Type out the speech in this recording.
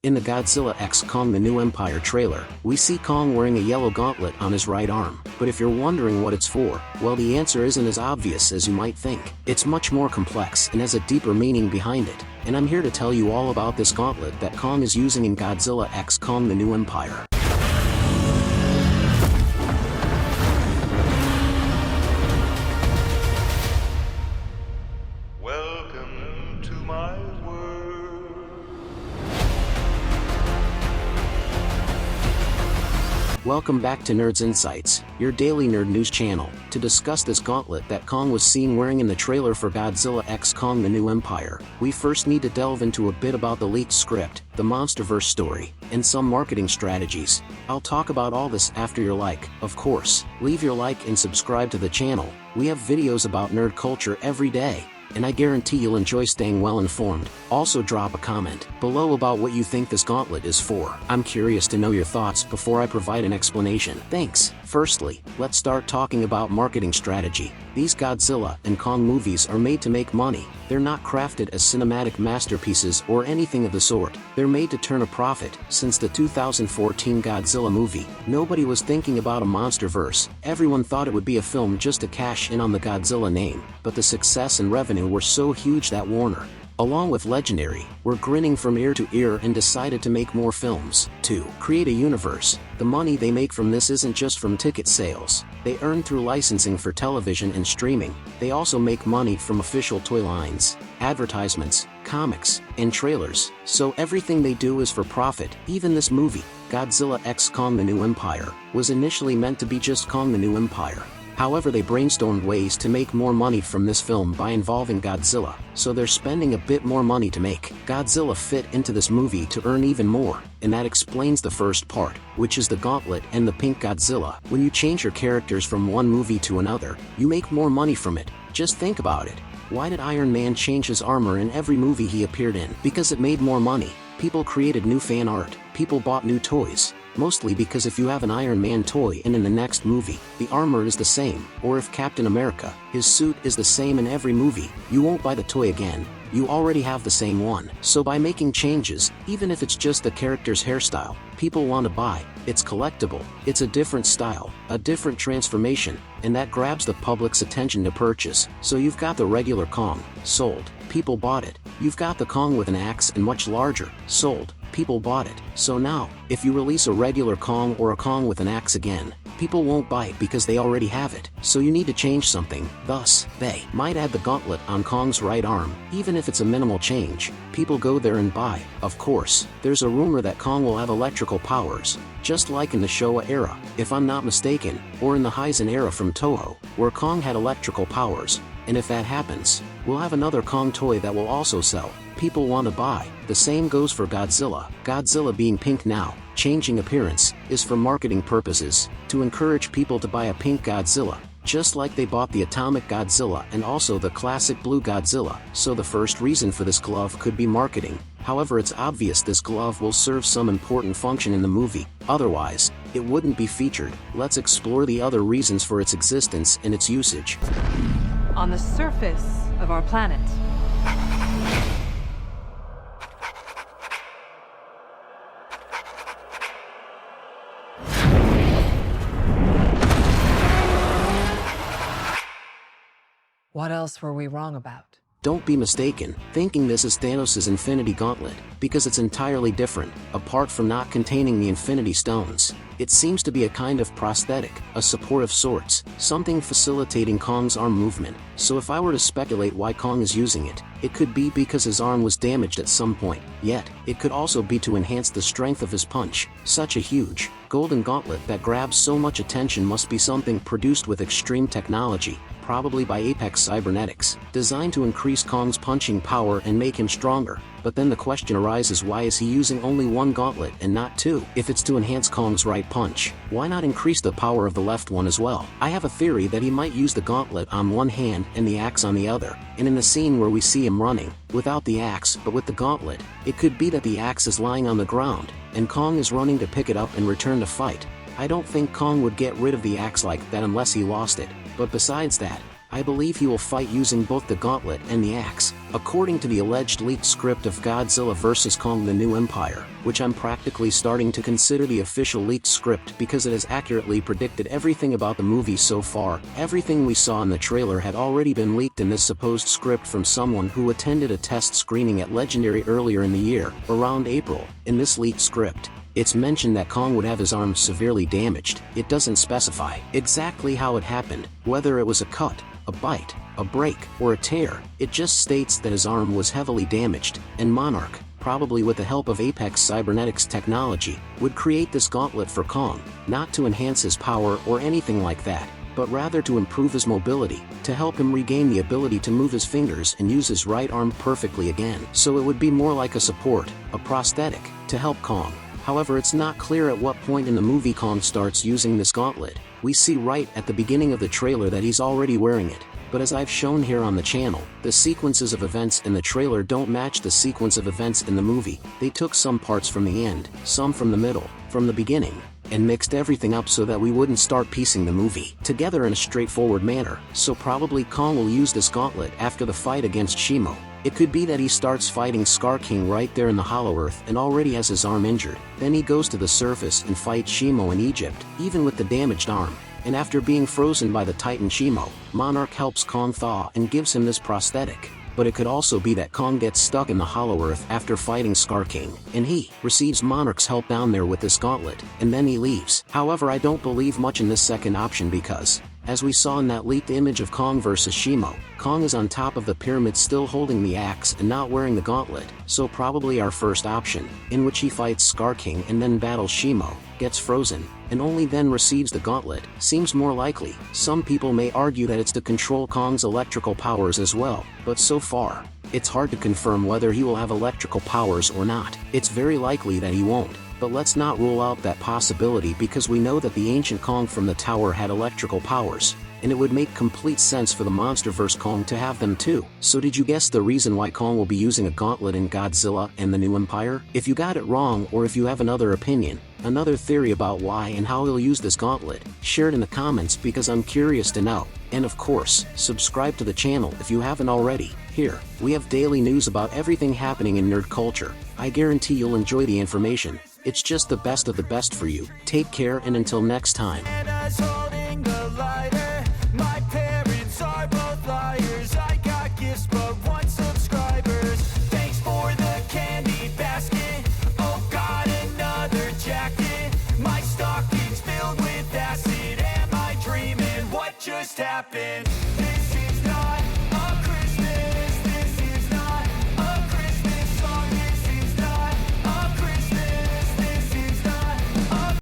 In the Godzilla x Kong: The New Empire trailer, we see Kong wearing a yellow gauntlet on his right arm. But if you're wondering what it's for, well, the answer isn't as obvious as you might think. It's much more complex and has a deeper meaning behind it. And I'm here to tell you all about this gauntlet that Kong is using in Godzilla x Kong: The New Empire. Welcome to my world. Welcome back to Nerds Insights, your daily nerd news channel, to discuss this gauntlet that Kong was seen wearing in the trailer for Godzilla x Kong: The New Empire. We first need to delve into a bit about the leaked script, the MonsterVerse story, and some marketing strategies. I'll talk about all this after your like, of course. Leave your like and subscribe to the channel. We have videos about nerd culture every day, and I guarantee you'll enjoy staying well informed. Also drop a comment below about what you think this gauntlet is for. I'm curious to know your thoughts before I provide an explanation. Thanks. Firstly, let's start talking about marketing strategy. These Godzilla and Kong movies are made to make money. They're not crafted as cinematic masterpieces or anything of the sort. They're made to turn a profit. Since the 2014 Godzilla movie, nobody was thinking about a MonsterVerse. Everyone thought it would be a film just to cash in on the Godzilla name. But the success and revenue were so huge that Warner, along with Legendary, were grinning from ear to ear and decided to make more films. To create a universe, the money they make from this isn't just from ticket sales. They earn through licensing for television and streaming. They also make money from official toy lines, advertisements, comics, and trailers. So everything they do is for profit. Even this movie, Godzilla x Kong: The New Empire, was initially meant to be just Kong: The New Empire. However, they brainstormed ways to make more money from this film by involving Godzilla, so they're spending a bit more money to make Godzilla fit into this movie to earn even more, and that explains the first part, which is the gauntlet and the pink Godzilla. When you change your characters from one movie to another, you make more money from it. Just think about it. Why did Iron Man change his armor in every movie he appeared in? Because it made more money. People created new fan art. People bought new toys. Mostly because if you have an Iron Man toy and in the next movie, the armor is the same, or if Captain America, his suit is the same in every movie, you won't buy the toy again. You already have the same one. So by making changes, even if it's just the character's hairstyle, people want to buy. It's collectible. It's a different style, a different transformation, and that grabs the public's attention to purchase. So you've got the regular Kong, sold. People bought it. You've got the Kong with an axe and much larger, sold. People bought it. So now, if you release a regular Kong or a Kong with an axe again, people won't buy it because they already have it. So you need to change something. Thus, they might add the gauntlet on Kong's right arm. Even if it's a minimal change, people go there and buy. Of course, there's a rumor that Kong will have electrical powers, just like in the Showa era, if I'm not mistaken, or in the Heisen era from Toho, where Kong had electrical powers. And if that happens, we'll have another Kong toy that will also sell. People want to buy. The same goes for Godzilla. Godzilla being pink now, changing appearance, is for marketing purposes, to encourage people to buy a pink Godzilla, just like they bought the Atomic Godzilla and also the classic blue Godzilla. So the first reason for this glove could be marketing. However, it's obvious this glove will serve some important function in the movie, otherwise, it wouldn't be featured. Let's explore the other reasons for its existence and its usage. On the surface of our planet, what else were we wrong about? Don't be mistaken, thinking this is Thanos' Infinity Gauntlet, because it's entirely different. Apart from not containing the Infinity Stones, it seems to be a kind of prosthetic, a support of sorts, something facilitating Kong's arm movement. So if I were to speculate why Kong is using it, it could be because his arm was damaged at some point. Yet, it could also be to enhance the strength of his punch. Such a huge, golden gauntlet that grabs so much attention must be something produced with extreme technology, probably by Apex Cybernetics, designed to increase Kong's punching power and make him stronger. But then the question arises, why is he using only one gauntlet and not two? If it's to enhance Kong's right punch, why not increase the power of the left one as well? I have a theory that he might use the gauntlet on one hand and the axe on the other, and in the scene where we see him running, without the axe but with the gauntlet, it could be that the axe is lying on the ground, and Kong is running to pick it up and return to fight. I don't think Kong would get rid of the axe like that unless he lost it. But besides that, I believe he will fight using both the gauntlet and the axe, according to the alleged leaked script of Godzilla vs. Kong: The New Empire, which I'm practically starting to consider the official leaked script because it has accurately predicted everything about the movie so far. Everything we saw in the trailer had already been leaked in this supposed script from someone who attended a test screening at Legendary earlier in the year, around April. In this leaked script, it's mentioned that Kong would have his arm severely damaged. It doesn't specify exactly how it happened, whether it was a cut, a bite, a break, or a tear. It just states that his arm was heavily damaged, and Monarch, probably with the help of Apex Cybernetics technology, would create this gauntlet for Kong, not to enhance his power or anything like that, but rather to improve his mobility, to help him regain the ability to move his fingers and use his right arm perfectly again. So it would be more like a support, a prosthetic, to help Kong. However, it's not clear at what point in the movie Kong starts using this gauntlet. We see right at the beginning of the trailer that he's already wearing it, but as I've shown here on the channel, the sequences of events in the trailer don't match the sequence of events in the movie. They took some parts from the end, some from the middle, from the beginning, and mixed everything up so that we wouldn't start piecing the movie together in a straightforward manner. So probably Kong will use this gauntlet after the fight against Shimo. It could be that he starts fighting Scar King right there in the Hollow Earth and already has his arm injured. Then he goes to the surface and fights Shimo in Egypt, even with the damaged arm. And after being frozen by the Titan Shimo, Monarch helps Kong thaw and gives him this prosthetic. But it could also be that Kong gets stuck in the Hollow Earth after fighting Scar King, and he receives Monarch's help down there with this gauntlet, and then he leaves. However, I don't believe much in this second option because, as we saw in that leaked image of Kong vs. Shimo, Kong is on top of the pyramid still holding the axe and not wearing the gauntlet, so probably our first option, in which he fights Scar King and then battles Shimo, gets frozen, and only then receives the gauntlet, seems more likely. Some people may argue that it's to control Kong's electrical powers as well, but so far, it's hard to confirm whether he will have electrical powers or not. It's very likely that he won't. But let's not rule out that possibility because we know that the ancient Kong from the tower had electrical powers, and it would make complete sense for the MonsterVerse Kong to have them too. So did you guess the reason why Kong will be using a gauntlet in Godzilla and the New Empire? If you got it wrong or if you have another opinion, another theory about why and how he'll use this gauntlet, share it in the comments because I'm curious to know. And of course, subscribe to the channel if you haven't already. Here, we have daily news about everything happening in nerd culture. I guarantee you'll enjoy the information. It's just the best of the best for you. Take care and until next time. Holding the lighter. My parents are both liars. I got gifts but one subscribers. Thanks for the candy basket. Oh God, another jacket. My stocking's filled with acid. Am I dreaming? What just happened?